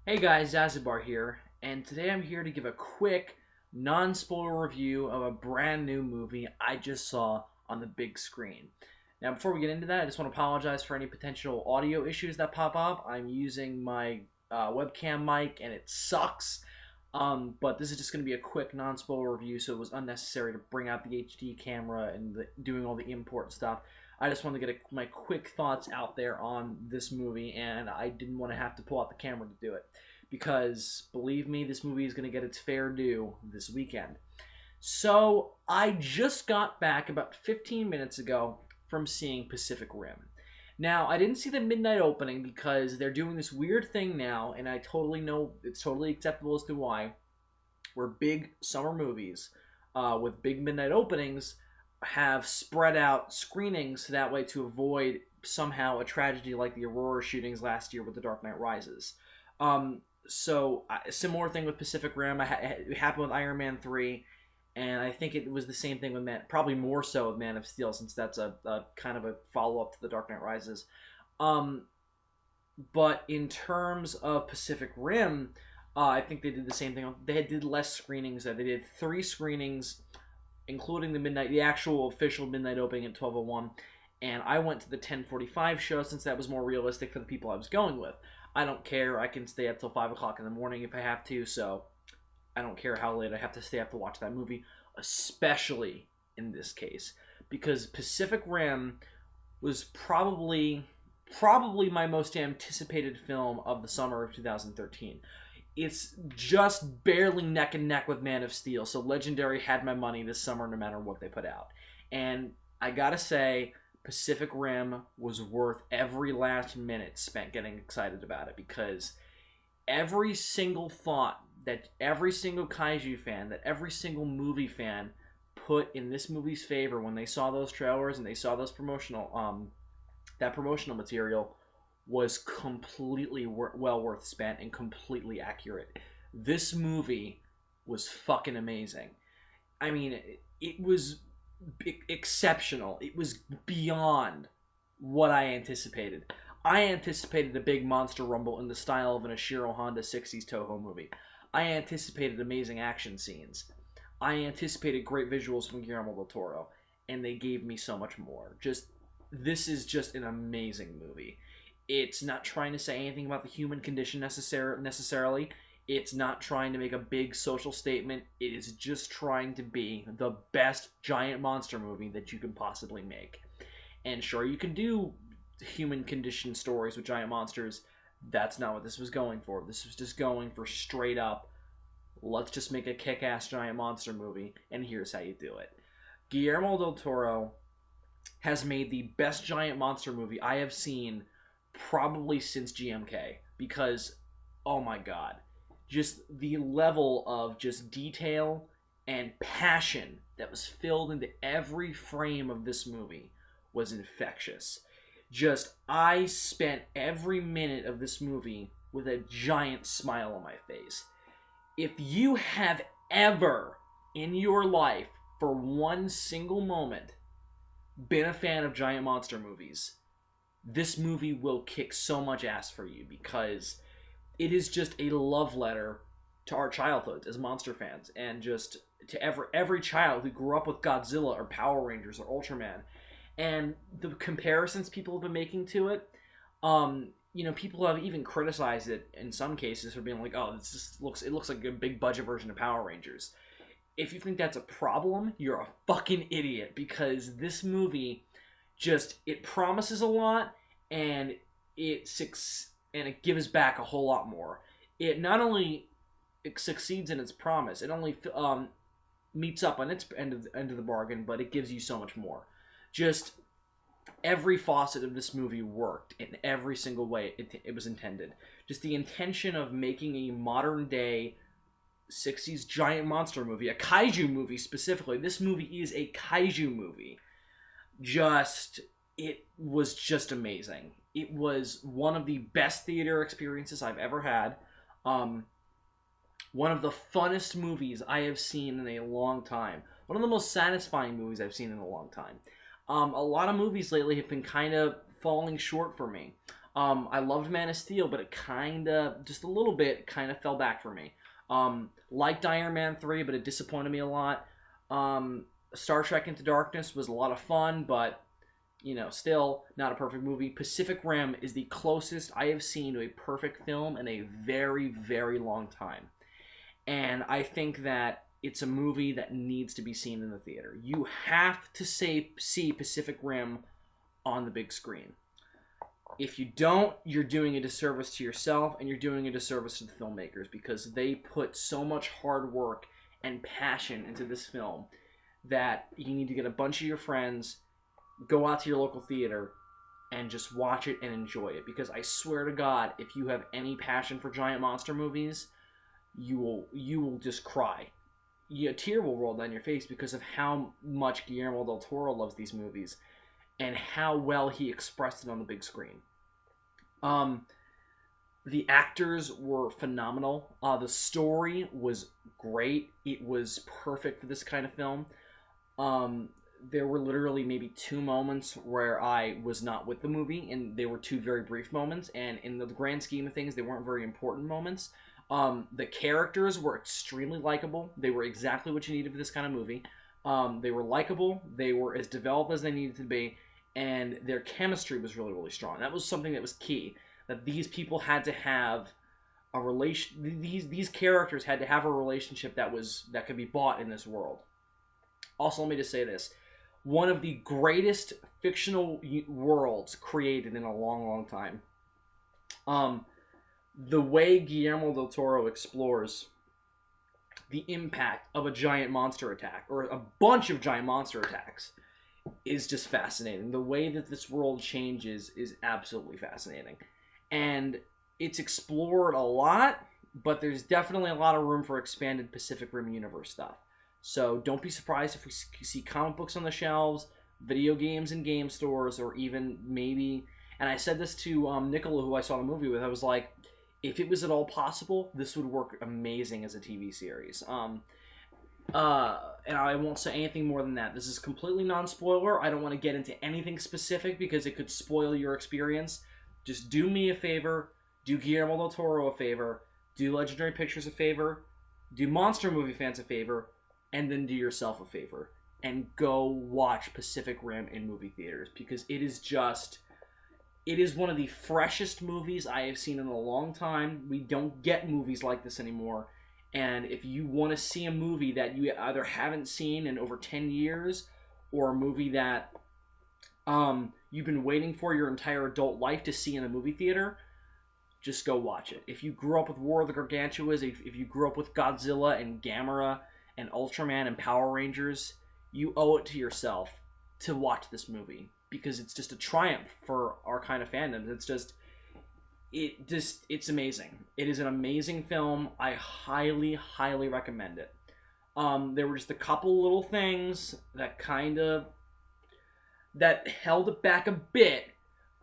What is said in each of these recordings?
Hey guys, Zazubaar here, and today I'm here to give a quick, non-spoiler review of a brand new movie I just saw on the big screen. Now, before we get into that, I just want to apologize for any potential audio issues that pop up. I'm using my webcam mic, and it sucks. But this is just going to be a quick non-spoiler review, so it was unnecessary to bring out the HD camera and doing all the import stuff. I just wanted to get my quick thoughts out there on this movie, and I didn't want to have to pull out the camera to do it because, believe me, this movie is going to get its fair due this weekend. So, I just got back about 15 minutes ago from seeing Pacific Rim. Now, I didn't see the midnight opening because they're doing this weird thing now, and I totally know it's totally acceptable as to why, where big summer movies with big midnight openings have spread out screenings that way to avoid somehow a tragedy like the Aurora shootings last year with The Dark Knight Rises. So a similar thing with Pacific Rim. It happened with Iron Man 3, and I think it was the same thing with probably more so with Man of Steel, since that's a kind of a follow up to The Dark Knight Rises. Um, but in terms of Pacific Rim, I think they did the same thing. They did less screenings. They did 3 screenings, including the actual official midnight opening at 12:01. And I went to the 10:45 show since that was more realistic for the people I was going with. I don't care. I can stay up till 5 o'clock in the morning if I have to. So I don't care how late I have to stay up to watch that movie, especially in this case, because Pacific Rim was probably my most anticipated film of the summer of 2013. It's just barely neck and neck with Man of Steel, so Legendary had my money this summer no matter what they put out. And I gotta say, Pacific Rim was worth every last minute spent getting excited about it, because every single thought that every single kaiju fan, that every single movie fan put in this movie's favor when they saw those trailers and they saw those promotional material was completely well worth spent and completely accurate. This movie was fucking amazing. I mean, it was exceptional. It was beyond what I anticipated. I anticipated a big monster rumble in the style of an Ashiro Honda 60s Toho movie. I anticipated amazing action scenes. I anticipated great visuals from Guillermo del Toro, and they gave me so much more. This is just an amazing movie. It's not trying to say anything about the human condition necessarily. It's not trying to make a big social statement. It is just trying to be the best giant monster movie that you can possibly make. And sure, you can do human condition stories with giant monsters. That's not what this was going for. This was just going for straight up, let's just make a kick-ass giant monster movie, and here's how you do it. Guillermo del Toro has made the best giant monster movie I have seen probably since GMK, because oh my god, just the level of just detail and passion that was filled into every frame of this movie was infectious. Just I spent every minute of this movie with a giant smile on my face. If you have ever in your life for one single moment been a fan of giant monster movies, this movie will kick so much ass for you, because it is just a love letter to our childhoods as monster fans, and just to every child who grew up with Godzilla or Power Rangers or Ultraman. And the comparisons people have been making to it, people have even criticized it in some cases for being like, "Oh, it looks like a big budget version of Power Rangers." If you think that's a problem, you're a fucking idiot, because this movie it promises a lot, and it gives back a whole lot more. It not only it succeeds in its promise, it only meets up on its end of the bargain, but it gives you so much more. Just every facet of this movie worked in every single way it was intended. Just the intention of making a modern day 60s giant monster movie, a kaiju movie specifically. This movie is a kaiju movie. It was just amazing. It was one of the best theater experiences I've ever had. One of the funnest movies I have seen in a long time. One of the most satisfying movies I've seen in a long time. A lot of movies lately have been kind of falling short for me. I loved Man of Steel, but it kind of, just a little bit, kind of fell back for me. Liked Iron Man 3, but it disappointed me a lot. Star Trek Into Darkness was a lot of fun, but, still not a perfect movie. Pacific Rim is the closest I have seen to a perfect film in a very, very long time. And I think that it's a movie that needs to be seen in the theater. You have to see Pacific Rim on the big screen. If you don't, you're doing a disservice to yourself and you're doing a disservice to the filmmakers, because they put so much hard work and passion into this film that you need to get a bunch of your friends, go out to your local theater, and just watch it and enjoy it. Because I swear to God, if you have any passion for giant monster movies, you will just cry. A tear will roll down your face because of how much Guillermo del Toro loves these movies and how well he expressed it on the big screen. The actors were phenomenal. The story was great. It was perfect for this kind of film. There were literally maybe 2 moments where I was not with the movie, and they were 2 very brief moments, and in the grand scheme of things, they weren't very important moments. The characters were extremely likable. They were exactly what you needed for this kind of movie. They were likable. They were as developed as they needed to be, and their chemistry was really, really strong. That was something that was key. That these people had to have a relation. These characters had to have a relationship that could be bought in this world. Also, let me just say this: one of the greatest fictional worlds created in a long, long time. The way Guillermo del Toro explores the impact of a giant monster attack, or a bunch of giant monster attacks, is just fascinating. The way that this world changes is absolutely fascinating. And it's explored a lot, but there's definitely a lot of room for expanded Pacific Rim universe stuff. So don't be surprised if we see comic books on the shelves, video games in game stores, or even maybe... And I said this to Nicola, who I saw the movie with. I was like, if it was at all possible, this would work amazing as a TV series. And I won't say anything more than that. This is completely non-spoiler. I don't want to get into anything specific because it could spoil your experience. Just do me a favor, do Guillermo del Toro a favor, do Legendary Pictures a favor, do monster movie fans a favor, and then do yourself a favor. And go watch Pacific Rim in movie theaters, because it is one of the freshest movies I have seen in a long time. We don't get movies like this anymore. And if you want to see a movie that you either haven't seen in over 10 years, or a movie that you've been waiting for your entire adult life to see in a movie theater, just go watch it. If you grew up with War of the Gargantuas, if you grew up with Godzilla and Gamera and Ultraman and Power Rangers, you owe it to yourself to watch this movie, because it's just a triumph for our kind of fandom. It's amazing. It is an amazing film. I highly, highly recommend it. There were just a couple little things that held it back a bit,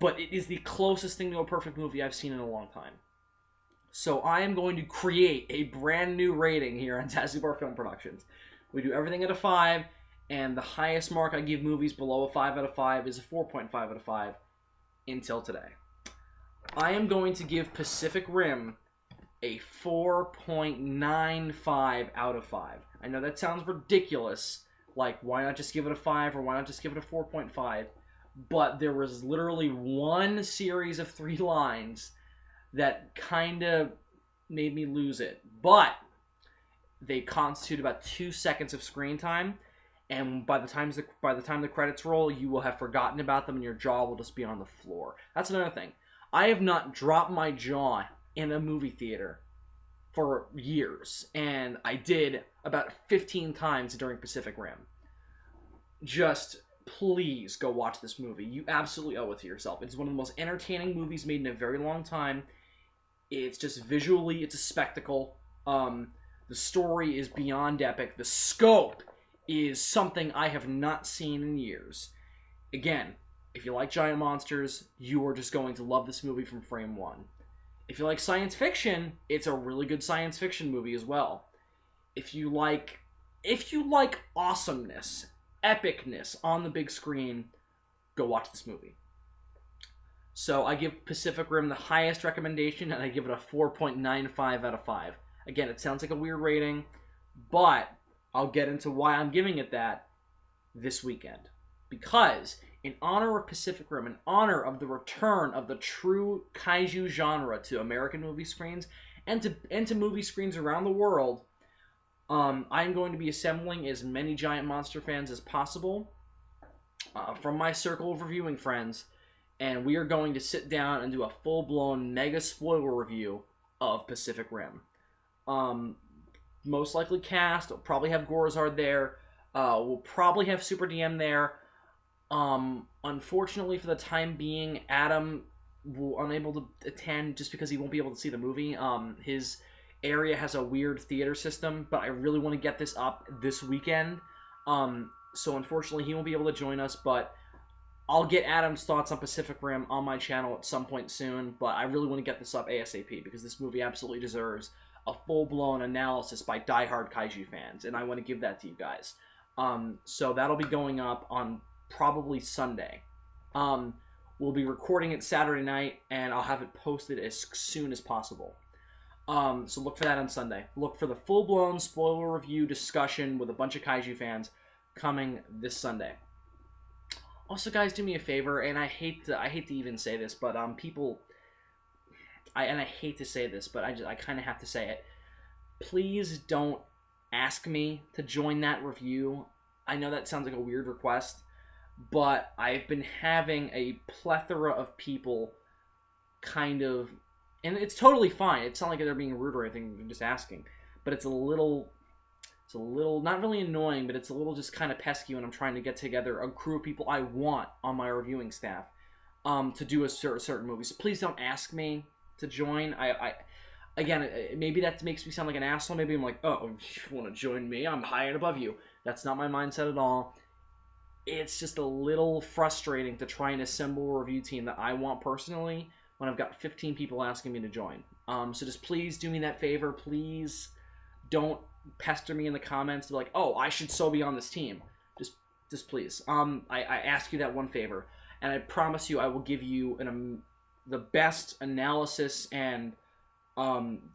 but it is the closest thing to a perfect movie I've seen in a long time. So I am going to create a brand new rating here on Zazubaar Film Productions. We do everything at a 5, and the highest mark I give movies below a 5 out of 5 is a 4.5 out of 5 until today. I am going to give Pacific Rim a 4.95 out of 5. I know that sounds ridiculous. Like, why not just give it a 5, or why not just give it a 4.5? But there was literally one series of 3 lines that kind of made me lose it. But they constitute about 2 seconds of screen time, and by the time the credits roll, you will have forgotten about them, and your jaw will just be on the floor. That's another thing. I have not dropped my jaw in a movie theater for years, and I did about 15 times during Pacific Rim. Just please go watch this movie. You absolutely owe it to yourself. It's one of the most entertaining movies made in a very long time. It's just visually, it's a spectacle. The story is beyond epic. The scope is something I have not seen in years. Again, if you like giant monsters, you are just going to love this movie from frame one. If you like science fiction, it's a really good science fiction movie as well. If you like awesomeness, epicness on the big screen, go watch this movie. So I give Pacific Rim the highest recommendation, and I give it a 4.95 out of 5. Again, it sounds like a weird rating, but I'll get into why I'm giving it that this weekend. Because, in honor of Pacific Rim, in honor of the return of the true kaiju genre to American movie screens and to movie screens around the world, I'm going to be assembling as many giant monster fans as possible from my circle of reviewing friends, and we are going to sit down and do a full-blown mega spoiler review of Pacific Rim. Most likely cast. We'll probably have Gorazard there. We'll probably have Super DM there. Unfortunately, for the time being, Adam will unable to attend just because he won't be able to see the movie. His area has a weird theater system, but I really want to get this up this weekend. So unfortunately, he won't be able to join us, but I'll get Adam's thoughts on Pacific Rim on my channel at some point soon, but I really want to get this up ASAP because this movie absolutely deserves a full-blown analysis by diehard kaiju fans, and I want to give that to you guys. So that'll be going up on probably Sunday. We'll be recording it Saturday night, and I'll have it posted as soon as possible. So look for that on Sunday. Look for the full-blown spoiler review discussion with a bunch of kaiju fans coming this Sunday. Also, guys, do me a favor, and I hate to even say this, but people, I hate to say this, but I kind of have to say it. Please don't ask me to join that review. I know that sounds like a weird request, but I've been having a plethora of people kind of, and it's totally fine. It's not like they're being rude or anything. They're just asking, but it's a little not really annoying, but it's a little just kind of pesky when I'm trying to get together a crew of people I want on my reviewing staff to do a certain movie. So please don't ask me to join. Again, maybe that makes me sound like an asshole. Maybe I'm like, oh, you want to join me? I'm high and above you. That's not my mindset at all. It's just a little frustrating to try and assemble a review team that I want personally when I've got 15 people asking me to join. So just please do me that favor. Please don't pester me in the comments to be like, oh, I should so be on this team. Just please. I ask you that one favor, and I promise you I will give you the best analysis and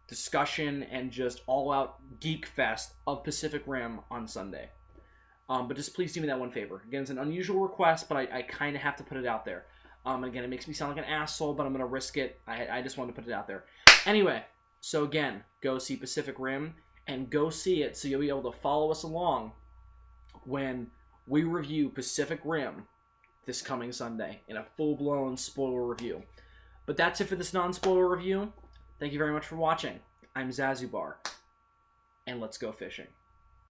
discussion and just all-out geek fest of Pacific Rim on Sunday. But just please do me that one favor. Again, it's an unusual request, but I kind of have to put it out there. Again, it makes me sound like an asshole, but I'm going to risk it. I just wanted to put it out there. Anyway, so again, go see Pacific Rim, and go see it so you'll be able to follow us along when we review Pacific Rim this coming Sunday in a full-blown spoiler review. But that's it for this non-spoiler review. Thank you very much for watching. I'm Zazubaar, and let's go fishing.